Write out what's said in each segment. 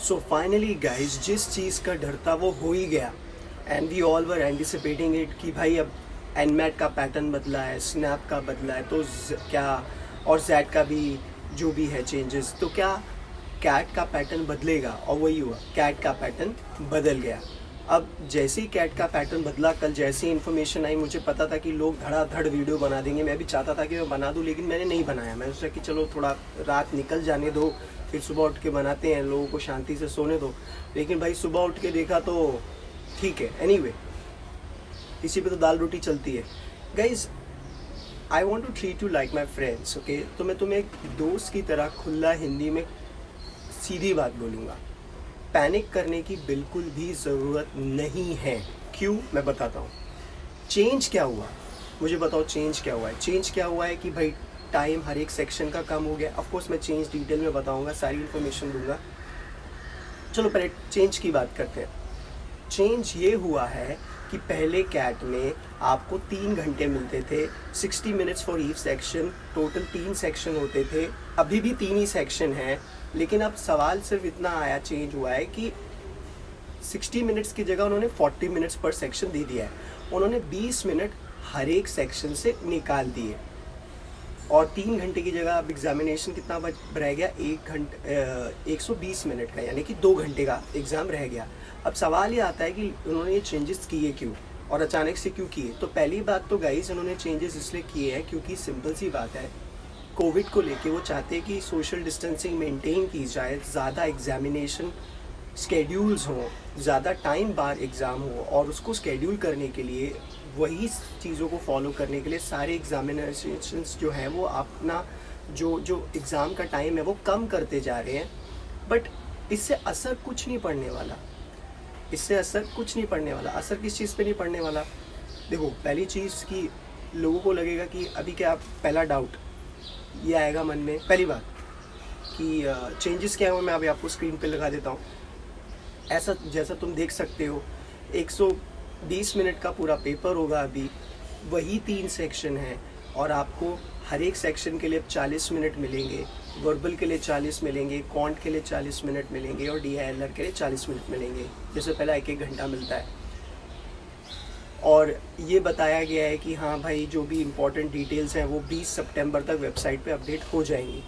So finally guys, जिस चीज़ का डर था वो हो ही गया and we all were anticipating it कि भाई अब एनमैट का पैटर्न बदला है, स्नैप का बदला है, तो क्या और जैट का भी जो भी है चेंजेस, तो क्या कैट का पैटर्न बदलेगा? और वही हुआ, कैट का पैटर्न बदल गया। अब जैसे ही कैट का पैटर्न बदला, कल जैसी इन्फॉर्मेशन आई, मुझे पता था कि लोग धड़ाधड़ वीडियो बना देंगे। मैं भी चाहता था कि मैं बना दूं, लेकिन मैंने नहीं बनाया। मैं सोचा कि चलो थोड़ा रात निकल जाने दो, फिर सुबह उठ के बनाते हैं, लोगों को शांति से सोने दो। लेकिन भाई सुबह उठ के देखा तो ठीक है। एनीवे, इसी पे तो दाल रोटी चलती है। Guys, I want to treat you like my friends, okay? तो मैं तुम्हें एक दोस्त की तरह खुला हिंदी में सीधी बात बोलूँगा। पैनिक करने की बिल्कुल भी ज़रूरत नहीं है। क्यों? मैं बताता हूँ। चेंज क्या हुआ, मुझे बताओ। चेंज क्या हुआ है? चेंज क्या हुआ है कि भाई टाइम हर एक सेक्शन का कम हो गया। ऑफकोर्स मैं चेंज डिटेल में बताऊंगा, सारी इन्फॉर्मेशन दूंगा। चलो पहले चेंज की बात करते हैं। चेंज ये हुआ है कि पहले कैट में आपको 3 घंटे मिलते थे, 60 minutes for each section. Total 3 section होते थे, अभी भी 3 ही सेक्शन हैं। लेकिन अब सवाल सिर्फ इतना आया, चेंज हुआ है कि 60 मिनट्स की जगह उन्होंने 40 मिनट्स पर सेक्शन दे दिया है। उन्होंने 20 मिनट हर एक सेक्शन से निकाल दिए। और 3 घंटे की जगह अब एग्जामिनेशन कितना रह गया? 120 मिनट का, यानी कि 2 घंटे का एग्ज़ाम रह गया। अब सवाल ये आता है कि उन्होंने ये चेंजेस किए क्यों और अचानक से क्यों किए? तो पहली बात तो गाइस, उन्होंने चेंजेस इसलिए किए हैं क्योंकि सिंपल सी बात है, कोविड को लेके वो चाहते हैं कि सोशल डिस्टेंसिंग मेंटेन की जाए, ज़्यादा एग्जामिनेशन स्केड्यूल्स हों, ज़्यादा टाइम बार एग्ज़ाम हो, और उसको स्केड्यूल करने के लिए, वही चीज़ों को फॉलो करने के लिए सारे एग्जामिनेशंस जो हैं वो अपना जो एग्ज़ाम का टाइम है वो कम करते जा रहे हैं। बट इससे असर कुछ नहीं पड़ने वाला। इससे असर कुछ नहीं पड़ने वाला। असर किस चीज़ पे नहीं पड़ने वाला? देखो, पहली चीज़ कि लोगों को लगेगा कि अभी क्या, पहला डाउट ये आएगा मन में, पहली बात कि चेंजेस क्या हुए, मैं अभी आपको स्क्रीन पे लगा देता हूँ। ऐसा जैसा तुम देख सकते हो, 120 मिनट का पूरा पेपर होगा अभी, वही 3 सेक्शन हैं, और आपको हर एक सेक्शन के लिए 40 मिनट मिलेंगे। वर्बल के लिए 40 मिलेंगे, कॉन्ट के लिए 40 मिनट मिलेंगे, और DILR के लिए 40 मिनट मिलेंगे, जैसे पहला 1-1 घंटा मिलता है। और ये बताया गया है कि हाँ भाई, जो भी इम्पोर्टेंट डिटेल्स हैं वो 20 सितंबर तक वेबसाइट पे अपडेट हो जाएंगी।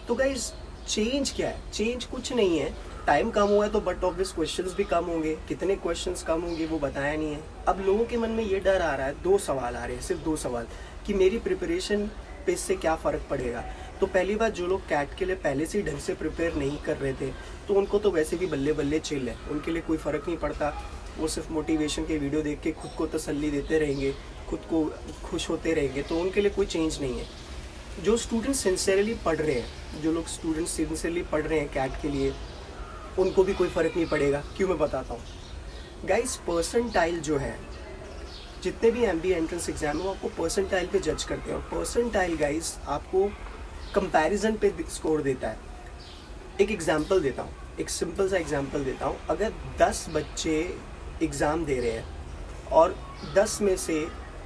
तो गाइस, चेंज क्या है? चेंज कुछ नहीं है। टाइम कम हुआ है तो बट ऑब्वियस क्वेश्चंस भी कम होंगे। कितने क्वेश्चंस कम होंगे वो बताया नहीं है। अब लोगों के मन में ये डर आ रहा है, 2 सवाल आ रहे हैं, सिर्फ 2 सवाल, कि मेरी प्रिपरेशन पे इससे क्या फ़र्क पड़ेगा। तो पहली बात, जो लोग कैट के लिए पहले से ही ढंग से प्रिपेयर नहीं कर रहे थे, तो उनको तो वैसे भी बल्ले बल्ले चिल है, उनके लिए कोई फ़र्क नहीं पड़ता। वो सिर्फ मोटिवेशन के वीडियो देख के खुद को तसल्ली देते रहेंगे, खुद को खुश होते रहेंगे, तो उनके लिए कोई चेंज नहीं है। जो स्टूडेंट्स सिंसियरली पढ़ रहे हैं, जो लोग स्टूडेंट्स सिंसियरली पढ़ रहे हैं कैट के लिए, उनको भी कोई फ़र्क नहीं पड़ेगा। क्यों? मैं बताता हूँ। गाइस, परसेंटाइल जो है, जितने भी MBA एंट्रेंस एग्जाम है वो आपको परसेंटाइल पे जज करते हैं। और परसेंटाइल गाइस आपको कंपैरिजन पे स्कोर देता है। एक एग्जांपल देता हूँ, एक सिंपल सा एग्जांपल देता हूँ। अगर 10 बच्चे एग्ज़ाम दे रहे हैं और 10 में से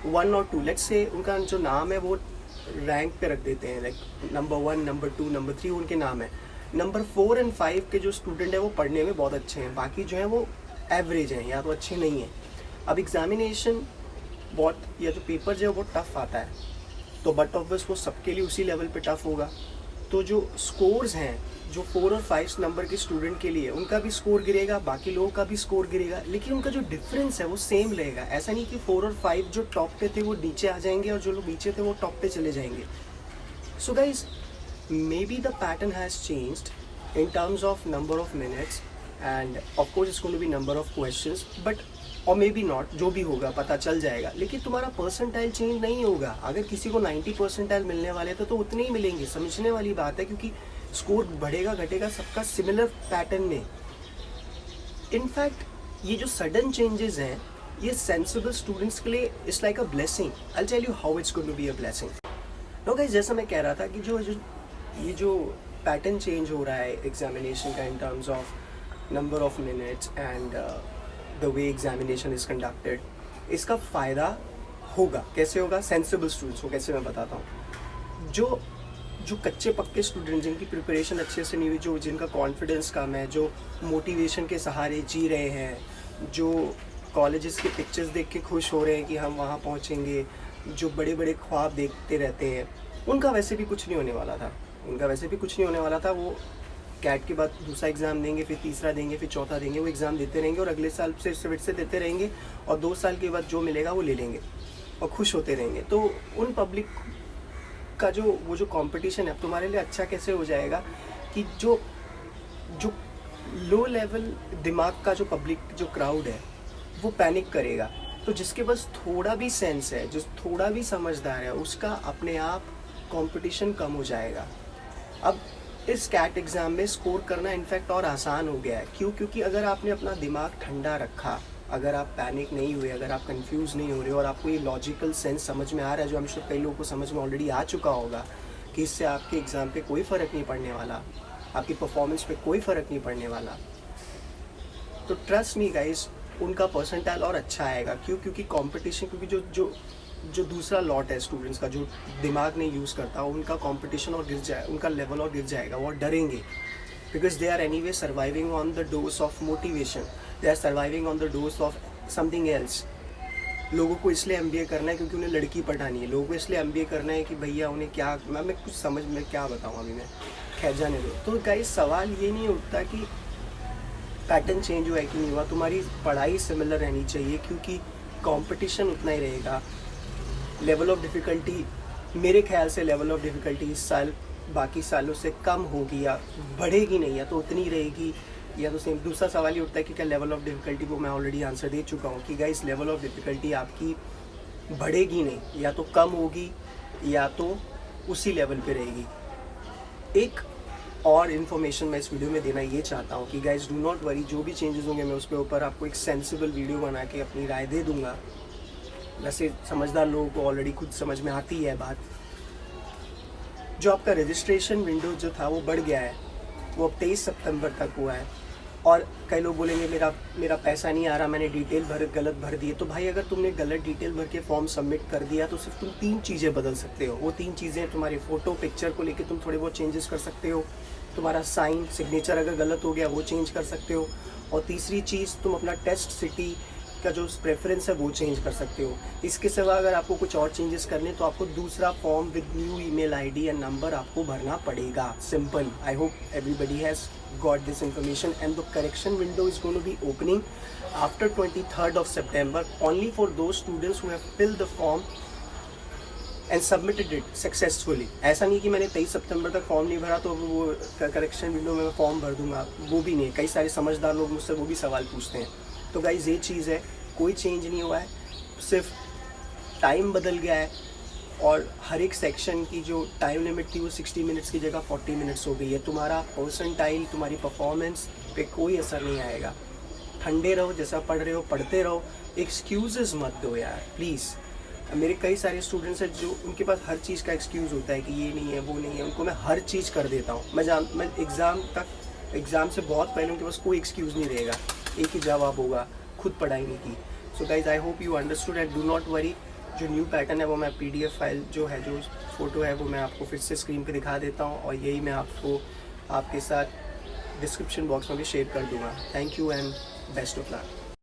1 और 2, लेट्स से उनका जो नाम है वो रैंक पे रख देते हैं, लाइक नंबर 1, नंबर 2, नंबर 3 उनके नाम है। नंबर 4 और 5 के जो स्टूडेंट है वो पढ़ने में बहुत अच्छे हैं, बाकी जो है वो एवरेज हैं या तो अच्छे नहीं हैं। अब एग्जामिनेशन बहुत, या जो पेपर जो है वो टफ़ आता है, तो बट ऑब्वियस वो सबके लिए उसी लेवल पे टफ़ होगा। तो जो स्कोर्स हैं, जो 4 और 5 नंबर के स्टूडेंट के लिए, उनका भी स्कोर गिरेगा, बाकी लोगों का भी स्कोर गिरेगा, लेकिन उनका जो डिफरेंस है वो सेम रहेगा। ऐसा नहीं कि 4 और 5 जो टॉप पे थे वो नीचे आ जाएंगे और जो लोग नीचे थे वो टॉप पे चले जाएंगे। So guys, maybe the pattern has changed in terms of number of minutes, and of course it's going to be number of questions, but or maybe not, जो भी होगा पता चल जाएगा। लेकिन तुम्हारा परसेंटाइल चेंज नहीं होगा। अगर किसी को 90 परसेंटाइल मिलने वाले थे तो उतने ही मिलेंगे, समझने वाली बात है, क्योंकि स्कोर बढ़ेगा घटेगा सबका सिमिलर पैटर्न में। इनफैक्ट ये जो सडन चेंजेस हैं, ये सेंसिबल स्टूडेंट्स के लिए it's like a blessing. I tell you how it's going to be a blessing. No guys, जैसा मैं कह रहा था कि ये जो पैटर्न चेंज हो रहा है एग्जामिनेशन का, in terms of number of minutes and the way examination is conducted, इसका फ़ायदा होगा। कैसे होगा? सेंसिबल स्टूडेंट्स को। कैसे? मैं बताता हूँ। जो जो कच्चे पक्के स्टूडेंट जिनकी प्रिपरेशन अच्छे से नहीं हुई, जो जिनका कॉन्फिडेंस कम है, जो मोटिवेशन के सहारे जी रहे हैं, जो कॉलेजेस के पिक्चर्स देख के खुश हो रहे हैं कि हम वहाँ पहुँचेंगे, जो बड़े बड़े ख्वाब देखते रहते हैं, उनका वैसे भी कुछ नहीं होने वाला था। वो कैट के बाद दूसरा एग्ज़ाम देंगे, फिर तीसरा देंगे, फिर चौथा देंगे, वो एग्ज़ाम देते रहेंगे और अगले साल फिर से देते रहेंगे और 2 साल के बाद जो मिलेगा वो ले लेंगे और खुश होते रहेंगे। तो उन पब्लिक का जो कंपटीशन है, अब तुम्हारे लिए अच्छा कैसे हो जाएगा कि जो लो लेवल दिमाग का जो पब्लिक जो क्राउड है वो पैनिक करेगा। तो जिसके पास थोड़ा भी सेंस है, जो थोड़ा भी समझदार है, उसका अपने आप कंपटीशन कम हो जाएगा। अब इस कैट एग्ज़ाम में स्कोर करना इनफैक्ट और आसान हो गया है। क्यों? क्योंकि अगर आपने अपना दिमाग ठंडा रखा, अगर आप पैनिक नहीं हुए, अगर आप कंफ्यूज नहीं हो रहे हो और आपको ये लॉजिकल सेंस समझ में आ रहा है, जो हम श्योर कई लोगों को समझ में ऑलरेडी आ चुका होगा कि इससे आपके एग्ज़ाम पे कोई फ़र्क नहीं पड़ने वाला, आपकी परफॉर्मेंस पे कोई फ़र्क नहीं पड़ने वाला, तो ट्रस्ट मी गाइस, उनका परसेंटाइल और अच्छा आएगा। क्यों? क्योंकि कंपटीशन, क्योंकि जो दूसरा लॉट है स्टूडेंट्स का जो दिमाग नहीं यूज़ करता, उनका कंपटीशन और गिर जाए, उनका लेवल और गिर जाएगा, वो डरेंगे। Because they are anyway surviving on the dose of motivation, they are surviving on the dose of something else. लोगों को इसलिए MBA करना है क्योंकि उन्हें लड़की पटानी है, लोगों को इसलिए MBA करना है कि भैया उन्हें क्या, मैं कुछ समझ में क्या बताऊँ अभी मैं, खैर जाने दो। तो गाइस सवाल ये नहीं उठता कि पैटर्न चेंज हुआ है कि नहीं हुआ, तुम्हारी पढ़ाई सिमिलर रहनी चाहिए क्योंकि कंपटीशन उतना ही रहेगा। लेवल ऑफ डिफ़िकल्टी, मेरे ख्याल से लेवल ऑफ डिफ़िकल्टी इस साल बाकी सालों से कम होगी या बढ़ेगी नहीं, या तो उतनी रहेगी या तो सेम। दूसरा सवाल ये उठता है कि क्या लेवल ऑफ डिफ़िकल्टी, वो मैं ऑलरेडी आंसर दे चुका हूँ कि गाइस लेवल ऑफ डिफ़िकल्टी आपकी बढ़ेगी नहीं, या तो कम होगी या तो उसी लेवल पे रहेगी। एक और इन्फॉर्मेशन मैं इस वीडियो में देना ये चाहता हूँ कि गाइस डू नॉट वरी, जो भी चेंजेस होंगे मैं उसके ऊपर आपको एक सेंसिबल वीडियो बना के अपनी राय दे दूँगा। वैसे समझदार लोगों को ऑलरेडी खुद समझ में आती है बात। जो आपका रजिस्ट्रेशन विंडो जो था वो बढ़ गया है, वो अब 23 सितंबर तक हुआ है। और कई लोग बोलेंगे मेरा पैसा नहीं आ रहा, मैंने डिटेल गलत भर दी है। तो भाई अगर तुमने गलत डिटेल भर के फॉर्म सबमिट कर दिया तो सिर्फ तुम 3 चीज़ें बदल सकते हो। वो 3 चीज़ें, तुम्हारे फ़ोटो पिक्चर को लेके तुम थोड़े बहुत चेंजेस कर सकते हो, तुम्हारा साइन सिग्नेचर अगर गलत हो गया वो चेंज कर सकते हो, और तीसरी चीज़ तुम अपना टेस्ट सिटी का जो प्रेफरेंस है वो चेंज कर सकते हो। इसके सिवा अगर आपको कुछ और चेंजेस करने तो आपको दूसरा form with new email ID and number आपको भरना पड़ेगा। Simple. I hope everybody has got this information, and the correction window is going to be opening after 23rd of September only for those students who have filled the form and submitted it successfully। ऐसा नहीं कि मैंने 23 सितंबर तक form नहीं भरा तो वो correction window में मैं फॉर्म भर दूंगा, वो भी नहीं। कई सारे समझदार लोग मुझसे वो भी सवाल पूछते हैं। तो गाइस ये चीज़ है, कोई चेंज नहीं हुआ है, सिर्फ टाइम बदल गया है और हर एक सेक्शन की जो टाइम लिमिट थी वो 60 मिनट्स की जगह 40 मिनट्स हो गई है। तुम्हारा परसेंटाइल, तुम्हारी परफॉर्मेंस पे कोई असर नहीं आएगा। ठंडे रहो, जैसा पढ़ रहे हो पढ़ते रहो, एक्सक्यूज़ मत दो यार प्लीज़। मेरे कई सारे स्टूडेंट्स हैं जो उनके पास हर चीज़ का एक्सक्यूज़ होता है कि ये नहीं है वो नहीं है, उनको मैं हर चीज़ कर देता हूँ। मैं एग्ज़ाम से बहुत पहले उनके पास कोई एक्सक्यूज़ नहीं रहेगा, एक ही जवाब होगा, खुद पढ़ाई नहीं की। So guys I hope you understood and do not worry. जो न्यू पैटर्न है वो मैं PDF फाइल जो है, जो फ़ोटो है वो मैं आपको फिर से स्क्रीन पे दिखा देता हूँ और यही मैं आपको आपके साथ डिस्क्रिप्शन बॉक्स में भी शेयर कर दूँगा। Thank you and best of luck.